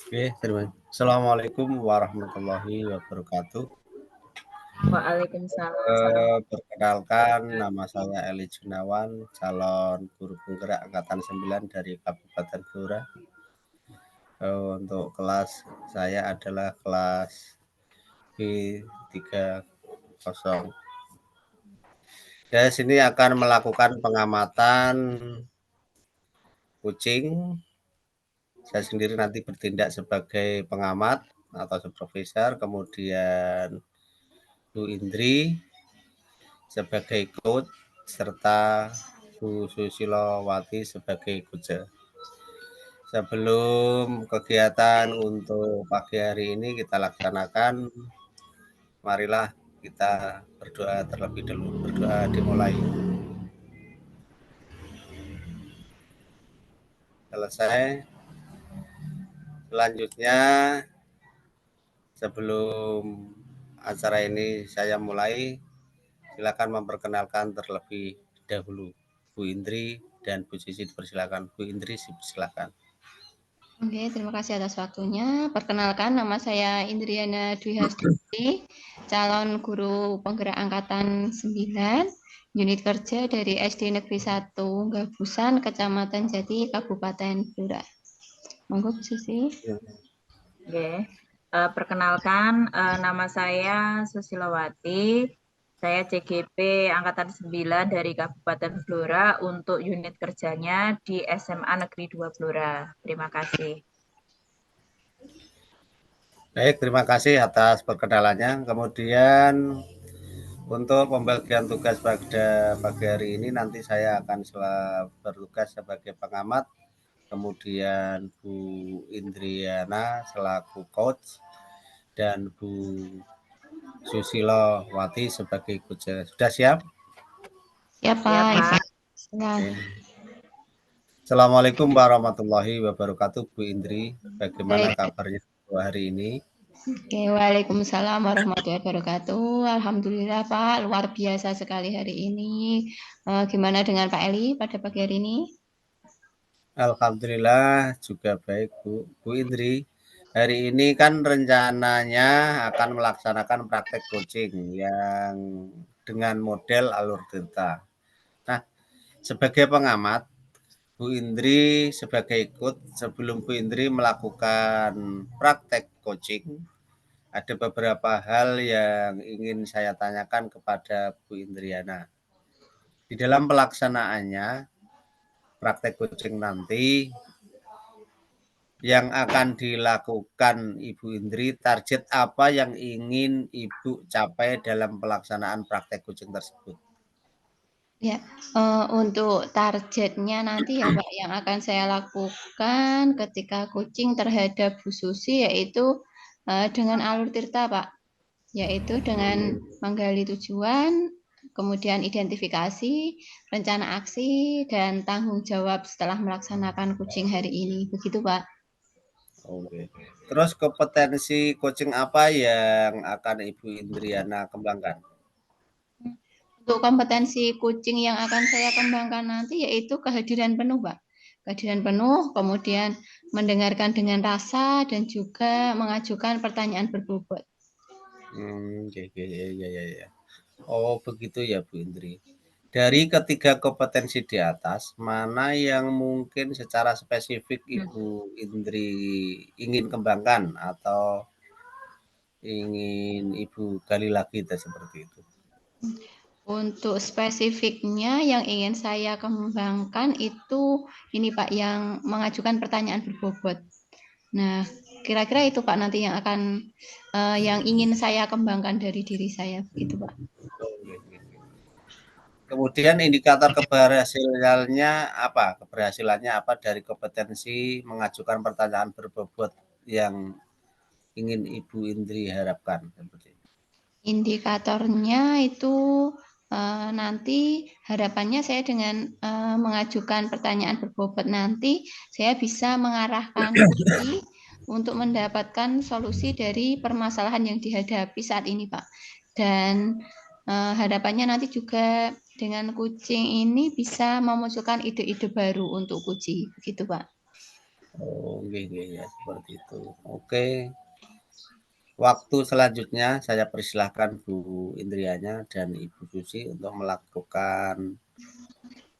Oke, terima kasih. Assalamualaikum warahmatullahi wabarakatuh. Waalaikumsalam. Perkenalkan, nama saya Eli Junawan, calon guru penggerak angkatan 9 dari Kabupaten Blora. Untuk kelas saya adalah kelas B30. Saya sini akan melakukan pengamatan kucing. Saya sendiri nanti bertindak sebagai pengamat atau supervisor, kemudian Bu Indri sebagai coach, serta Bu Susilowati sebagai coach. Sebelum kegiatan untuk pagi hari ini kita laksanakan, marilah kita berdoa terlebih dahulu. Berdoa dimulai. Selesai. Selanjutnya, sebelum acara ini saya mulai, silakan memperkenalkan terlebih dahulu Bu Indri dan Bu Sisi, dipersilakan. Bu Indri, silakan. Oke, terima kasih atas waktunya. Perkenalkan, nama saya Indriana Dwi Hasdati, calon guru penggerak angkatan 9, unit kerja dari SD Negeri 1 Gabusan, Kecamatan Jati, Kabupaten Blora. Monggo Bu Susi. Oke. Perkenalkan, nama saya Susilowati. Saya CGP Angkatan 9 dari Kabupaten Blora untuk unit kerjanya di SMA Negeri 2 Blora. Terima kasih. Baik, terima kasih atas perkenalannya. Kemudian untuk pembagian tugas pada pagi hari ini nanti saya akan bertugas sebagai pengamat, kemudian Bu Indriana selaku coach, dan Bu Susilowati sebagai coach. Sudah siap? Ya Pak. Assalamualaikum warahmatullahi wabarakatuh, Bu Indri. Bagaimana kabarnya hari ini? Oke, waalaikumsalam warahmatullahi wabarakatuh. Alhamdulillah Pak, luar biasa sekali hari ini. Gimana dengan Pak Eli pada pagi hari ini? Alhamdulillah juga baik, Bu. Bu Indri, hari ini kan rencananya akan melaksanakan praktek coaching yang dengan model alur tirta. Nah, sebagai pengamat, Bu Indri sebagai coach, sebelum Bu Indri melakukan praktek coaching, ada beberapa hal yang ingin saya tanyakan kepada Bu Indriana. Di dalam pelaksanaannya, praktek coaching nanti, yang akan dilakukan Ibu Indri, target apa yang ingin Ibu capai dalam pelaksanaan praktek coaching tersebut? Ya, untuk targetnya nanti ya Pak, yang akan saya lakukan ketika coaching terhadap Bu Susi yaitu dengan alur tirta Pak, yaitu dengan menggali tujuan, kemudian identifikasi, rencana aksi, dan tanggung jawab setelah melaksanakan coaching hari ini. Begitu Pak. Oke. Terus kompetensi coaching apa yang akan Ibu Indriana kembangkan? Untuk kompetensi coaching yang akan saya kembangkan nanti yaitu kehadiran penuh, Pak. Kehadiran penuh, kemudian mendengarkan dengan rasa dan juga mengajukan pertanyaan berbobot. Ya. Oh, begitu ya, Bu Indri. Dari ketiga kompetensi di atas, mana yang mungkin secara spesifik Ibu Indri ingin kembangkan atau ingin Ibu gali lagi seperti itu? Untuk spesifiknya yang ingin saya kembangkan itu ini Pak, yang mengajukan pertanyaan berbobot. Nah, kira-kira itu Pak nanti yang akan yang ingin saya kembangkan dari diri saya, gitu Pak. Kemudian indikator keberhasilannya apa dari kompetensi mengajukan pertanyaan berbobot yang ingin Ibu Indri harapkan? Indikatornya itu nanti harapannya saya dengan mengajukan pertanyaan berbobot nanti saya bisa mengarahkan Kuci untuk mendapatkan solusi dari permasalahan yang dihadapi saat ini Pak. Dan harapannya nanti juga dengan coaching ini bisa memunculkan ide-ide baru untuk Kuci, begitu Pak. Oh, ya seperti itu. Oke. Waktu selanjutnya saya persilahkan Bu Indrianya dan Ibu Susi untuk melakukan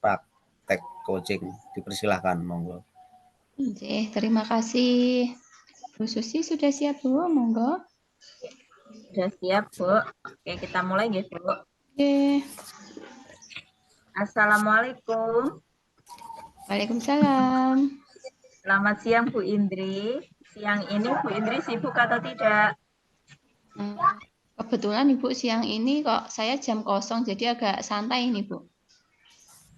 praktek coaching. Dipersilahkan, monggo. Oke, terima kasih. Bu Susi sudah siap, Bu? Monggo. Sudah siap, Bu. Oke, kita mulai ya, Bu. Oke. Assalamualaikum. Waalaikumsalam. Selamat siang, Bu Indri. Siang ini Bu Indri sibuk atau tidak? Kebetulan Ibu siang ini kok saya jam kosong, jadi agak santai ini, Bu.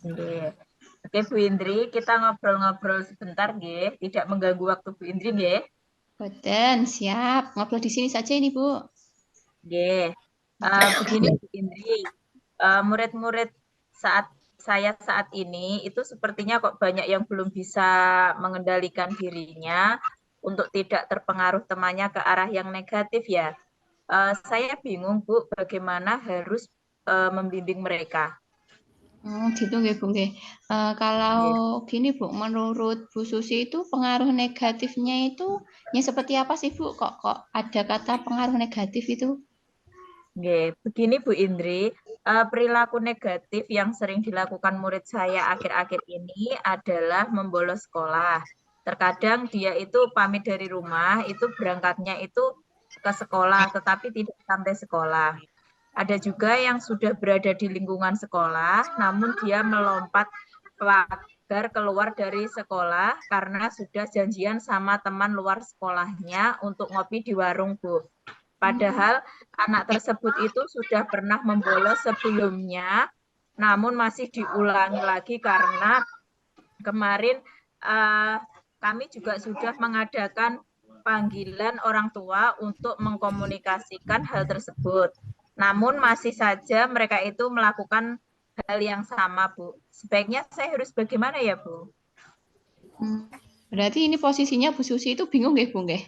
Oke, Bu Indri, kita ngobrol-ngobrol sebentar, nggih. Tidak mengganggu waktu Bu Indri, nggih. Boten, siap. Ngobrol di sini saja ini, Bu. Nggih. Begini Bu Indri, murid-murid saat ini itu sepertinya kok banyak yang belum bisa mengendalikan dirinya untuk tidak terpengaruh temannya ke arah yang negatif ya. Saya bingung Bu, bagaimana harus membimbing mereka. Gitu nggih, Bu nggih. Kalau gini Bu, menurut Bu Susi itu pengaruh negatifnya itu yang seperti apa sih Bu? Kok ada kata pengaruh negatif itu? Nggih, begini Bu Indri, perilaku negatif yang sering dilakukan murid saya akhir-akhir ini adalah membolos sekolah. Terkadang dia itu pamit dari rumah, itu berangkatnya itu ke sekolah, tetapi tidak sampai sekolah. Ada juga yang sudah berada di lingkungan sekolah, namun dia melompat pagar keluar dari sekolah karena sudah janjian sama teman luar sekolahnya untuk ngopi di warung, Bu. Padahal anak tersebut itu sudah pernah membolos sebelumnya, namun masih diulangi lagi karena kemarin kami juga sudah mengadakan panggilan orang tua untuk mengkomunikasikan hal tersebut. Namun masih saja mereka itu melakukan hal yang sama, Bu. Sebaiknya saya harus bagaimana ya, Bu? Berarti ini posisinya Bu Susi itu bingung nggih, Bu nggih?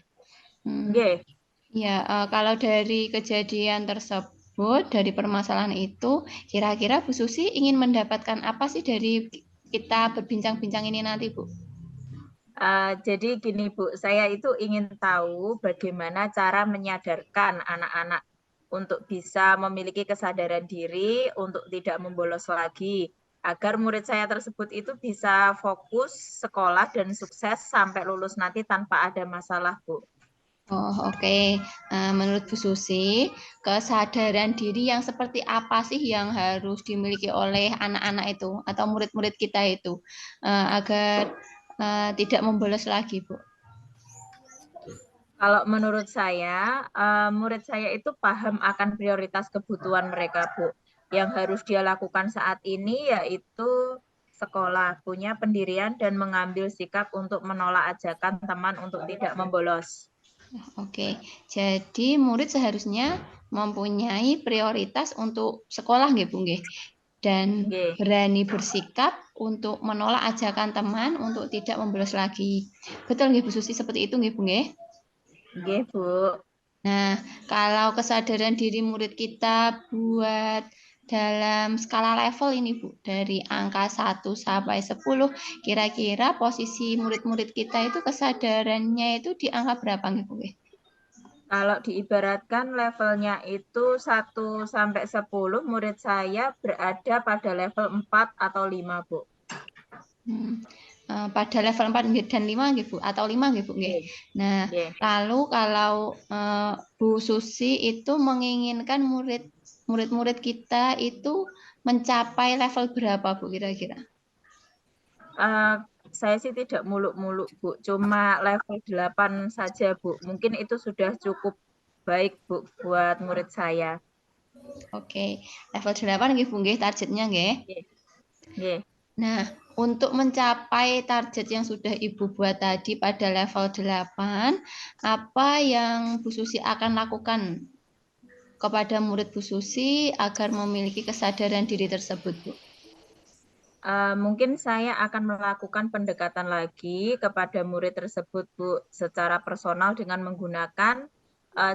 Nggih. Ya, kalau dari kejadian tersebut, dari permasalahan itu, kira-kira Bu Susi ingin mendapatkan apa sih dari kita berbincang-bincang ini nanti, Bu? Jadi gini Bu, saya itu ingin tahu bagaimana cara menyadarkan anak-anak untuk bisa memiliki kesadaran diri untuk tidak membolos lagi, agar murid saya tersebut itu bisa fokus sekolah dan sukses sampai lulus nanti tanpa ada masalah, Bu. Oh, oke. Menurut Bu Susi, kesadaran diri yang seperti apa sih yang harus dimiliki oleh anak-anak itu atau murid-murid kita itu agar tidak membolos lagi, Bu? Kalau menurut saya, murid saya itu paham akan prioritas kebutuhan mereka, Bu. Yang harus dia lakukan saat ini yaitu sekolah, punya pendirian dan mengambil sikap untuk menolak ajakan teman untuk tidak membolos. Oke, jadi murid seharusnya mempunyai prioritas untuk sekolah nggih, Bu nggih. Dan berani bersikap untuk menolak ajakan teman untuk tidak membolos lagi. Betul nggih Bu Susi seperti itu nggih, Bu nggih? Nggih, Bu. Nah, kalau kesadaran diri murid kita buat dalam skala level ini, Bu, dari angka 1 sampai 10, kira-kira posisi murid-murid kita itu kesadarannya itu di angka berapa nggih, Bu? Kalau diibaratkan levelnya itu 1 sampai 10, murid saya berada pada level 4 atau 5, Bu. Pada level 4 dan 5 nggih, Bu, atau 5 nggih, Bu nggih. Nah, lalu kalau Bu Susi itu menginginkan murid-murid kita itu mencapai level berapa, Bu, kira-kira? Saya sih tidak muluk-muluk, Bu. Cuma level 8 saja, Bu. Mungkin itu sudah cukup baik, Bu, buat murid saya. Oke, level 8 nggih, Bu nggih, targetnya nggih. Nggih. Nah, untuk mencapai target yang sudah Ibu buat tadi pada level 8, apa yang Bu Susi akan lakukan kepada murid Bu Susi agar memiliki kesadaran diri tersebut, Bu? Mungkin saya akan melakukan pendekatan lagi kepada murid tersebut, Bu, secara personal dengan menggunakan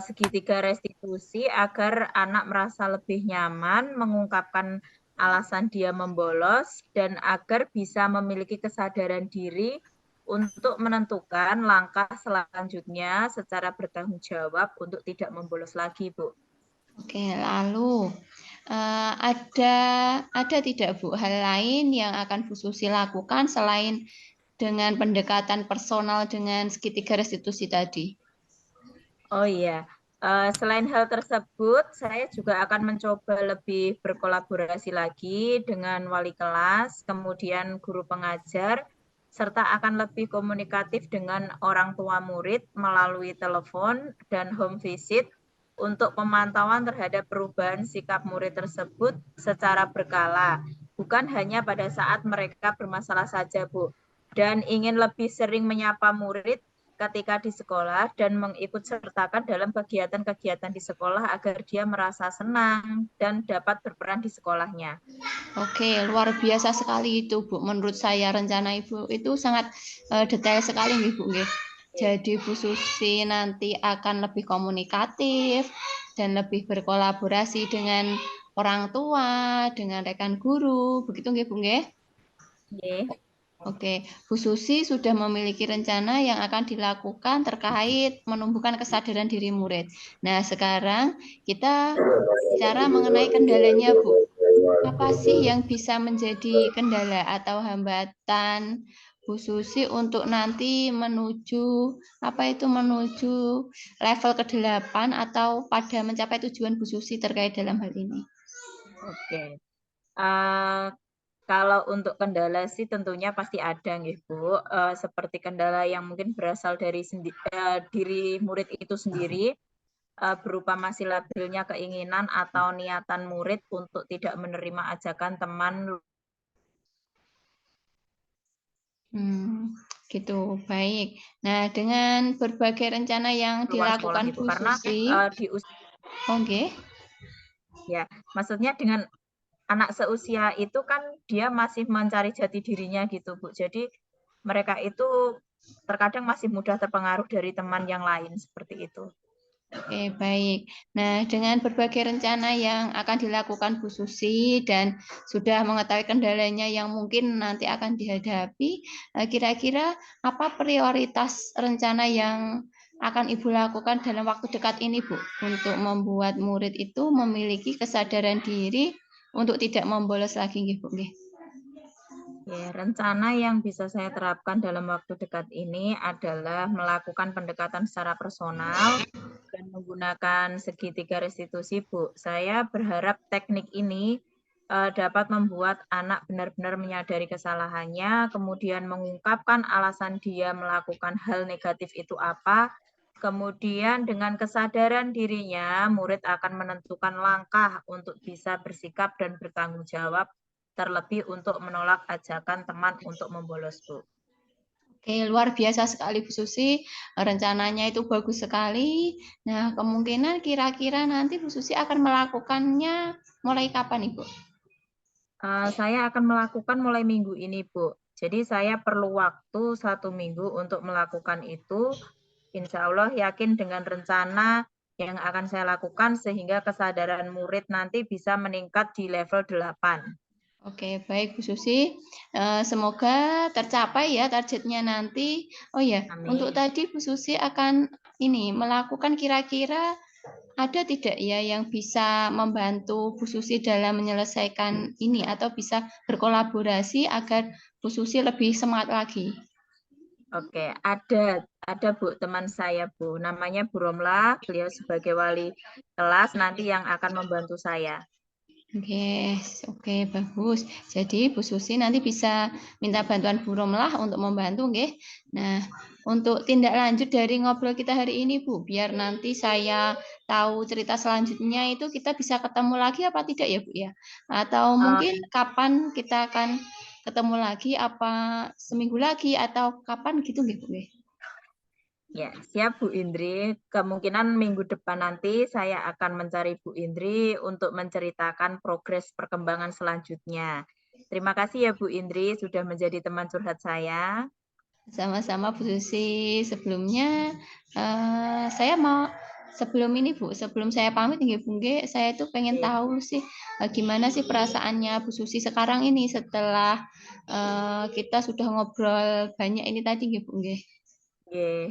segitiga restitusi agar anak merasa lebih nyaman mengungkapkan alasan dia membolos dan agar bisa memiliki kesadaran diri untuk menentukan langkah selanjutnya secara bertanggung jawab untuk tidak membolos lagi, Bu. Oke, lalu ada tidak Bu hal lain yang akan Bu Susi lakukan selain dengan pendekatan personal dengan segitiga restitusi tadi? Oh iya, selain hal tersebut, saya juga akan mencoba lebih berkolaborasi lagi dengan wali kelas, kemudian guru pengajar, serta akan lebih komunikatif dengan orang tua murid melalui telepon dan home visit untuk pemantauan terhadap perubahan sikap murid tersebut secara berkala, bukan hanya pada saat mereka bermasalah saja, Bu. Dan ingin lebih sering menyapa murid ketika di sekolah dan mengikut sertakan dalam kegiatan-kegiatan di sekolah agar dia merasa senang dan dapat berperan di sekolahnya. Oke, luar biasa sekali itu, Bu. Menurut saya rencana Ibu itu sangat detail sekali, Bu. Jadi Bu Susi nanti akan lebih komunikatif dan lebih berkolaborasi dengan orang tua, dengan rekan guru, begitu nggih, Bu nggih? Nggih. Oke, Bu Susi sudah memiliki rencana yang akan dilakukan terkait menumbuhkan kesadaran diri murid. Nah, sekarang kita bicara mengenai kendalanya, Bu. Apa sih yang bisa menjadi kendala atau hambatan Bu Susi untuk nanti menuju menuju level ke-8 atau pada mencapai tujuan Bu Susi terkait dalam hal ini? Oke. Kalau untuk kendala sih tentunya pasti ada nggih, Bu. Seperti kendala yang mungkin berasal dari diri murid itu sendiri, berupa masih labilnya keinginan atau niatan murid untuk tidak menerima ajakan teman. Gitu, baik. Nah, dengan berbagai rencana yang Luar sekolah dilakukan itu Bu karena Susi, oke. Ya, maksudnya dengan anak seusia itu kan dia masih mencari jati dirinya gitu, Bu. Jadi mereka itu terkadang masih mudah terpengaruh dari teman yang lain seperti itu. Oke, baik. Nah, dengan berbagai rencana yang akan dilakukan Bu Susi dan sudah mengetahui kendalanya yang mungkin nanti akan dihadapi, kira-kira apa prioritas rencana yang akan Ibu lakukan dalam waktu dekat ini, Bu, untuk membuat murid itu memiliki kesadaran diri untuk tidak membolos lagi, Bu? Ya, rencana yang bisa saya terapkan dalam waktu dekat ini adalah melakukan pendekatan secara personal dan menggunakan segitiga restitusi, Bu. Saya berharap teknik ini dapat membuat anak benar-benar menyadari kesalahannya, kemudian mengungkapkan alasan dia melakukan hal negatif itu apa, kemudian dengan kesadaran dirinya, murid akan menentukan langkah untuk bisa bersikap dan bertanggung jawab, terlebih untuk menolak ajakan teman untuk membolos, Bu. Oke, luar biasa sekali Bu Susi. Rencananya itu bagus sekali. Nah, kemungkinan kira-kira nanti Bu Susi akan melakukannya mulai kapan, Ibu? Saya akan melakukan mulai minggu ini, Bu. Jadi saya perlu waktu 1 minggu untuk melakukan itu. Insya Allah yakin dengan rencana yang akan saya lakukan sehingga kesadaran murid nanti bisa meningkat di level 8. Oke, baik Bu Susi. Semoga tercapai ya targetnya nanti. Oh ya, untuk tadi Bu Susi akan melakukan kira-kira ada tidak ya yang bisa membantu Bu Susi dalam menyelesaikan ini atau bisa berkolaborasi agar Bu Susi lebih semangat lagi? Oke, ada Bu, teman saya Bu, namanya Bu Romla, beliau sebagai wali kelas nanti yang akan membantu saya. Oke, bagus. Jadi Bu Susi nanti bisa minta bantuan Bu Romlah untuk membantu, nggih. Nah, untuk tindak lanjut dari ngobrol kita hari ini, Bu, biar nanti saya tahu cerita selanjutnya itu kita bisa ketemu lagi apa tidak ya, Bu ya? Atau mungkin kapan kita akan ketemu lagi, apa seminggu lagi atau kapan gitu nggih, Bu? Ya, siap Bu Indri. Kemungkinan minggu depan nanti saya akan mencari Bu Indri untuk menceritakan progres perkembangan selanjutnya. Terima kasih ya Bu Indri sudah menjadi teman curhat saya. Sama-sama Bu Susi. Sebelumnya sebelum ini Bu, sebelum saya pamit nggih Bu nggih, saya tuh pengen tahu sih gimana sih perasaannya Bu Susi sekarang ini setelah kita sudah ngobrol banyak ini tadi nggih Bu nggih. Nggih.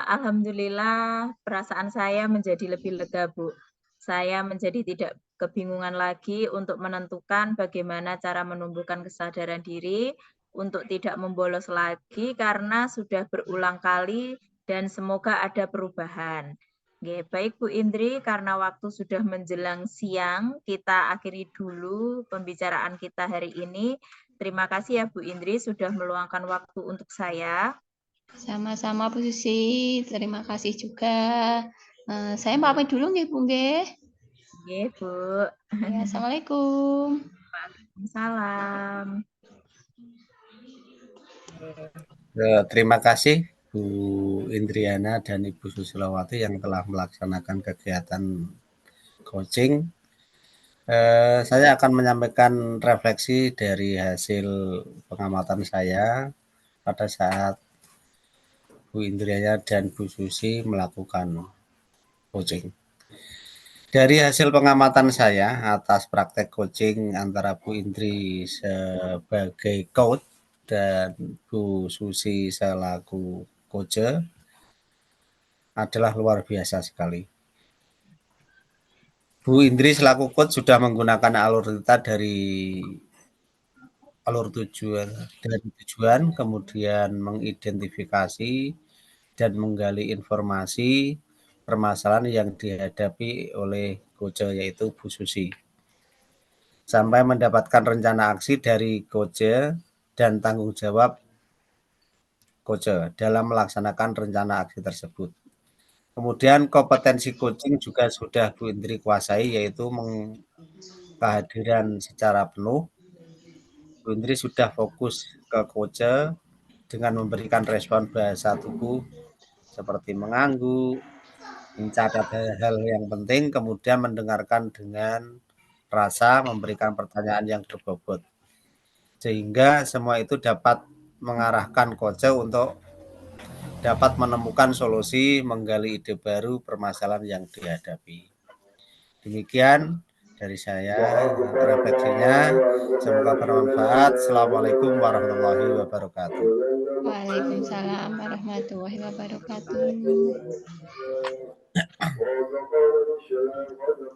Alhamdulillah perasaan saya menjadi lebih lega, Bu. Saya menjadi tidak kebingungan lagi untuk menentukan bagaimana cara menumbuhkan kesadaran diri untuk tidak membolos lagi karena sudah berulang kali dan semoga ada perubahan. Oke, baik Bu Indri, karena waktu sudah menjelang siang, kita akhiri dulu pembicaraan kita hari ini. Terima kasih ya Bu Indri sudah meluangkan waktu untuk saya. Sama-sama Bu Susi, terima kasih juga. Saya pamit dulu nggih Bu nggih. Nggih, Bu. Ya, Assalamualaikum. Waalaikumsalam. Terima kasih Bu Indriana dan Ibu Susilowati yang telah melaksanakan kegiatan coaching. Saya akan menyampaikan refleksi dari hasil pengamatan saya pada saat Bu Indriana dan Bu Susi melakukan coaching. Dari hasil pengamatan saya atas praktek coaching antara Bu Indri sebagai coach dan Bu Susi selaku coach adalah luar biasa sekali. Bu Indri selaku coach sudah menggunakan alur cerita dari alur tujuan, kemudian mengidentifikasi dan menggali informasi permasalahan yang dihadapi oleh coach yaitu Bu Susi. Sampai mendapatkan rencana aksi dari coach dan tanggung jawab coach dalam melaksanakan rencana aksi tersebut. Kemudian kompetensi coaching juga sudah Bu Indri kuasai, yaitu kehadiran secara penuh. Bu Indri sudah fokus ke coach dengan memberikan respon bahasa tubuh seperti mengangguk, mencatat hal-hal yang penting, kemudian mendengarkan dengan rasa, memberikan pertanyaan yang berbobot. Sehingga semua itu dapat mengarahkan coach untuk dapat menemukan solusi, menggali ide baru permasalahan yang dihadapi. Demikian dari saya refleksinya. Semoga bermanfaat. Assalamualaikum warahmatullahi wabarakatuh. Waalaikumsalam warahmatullahi wabarakatuh.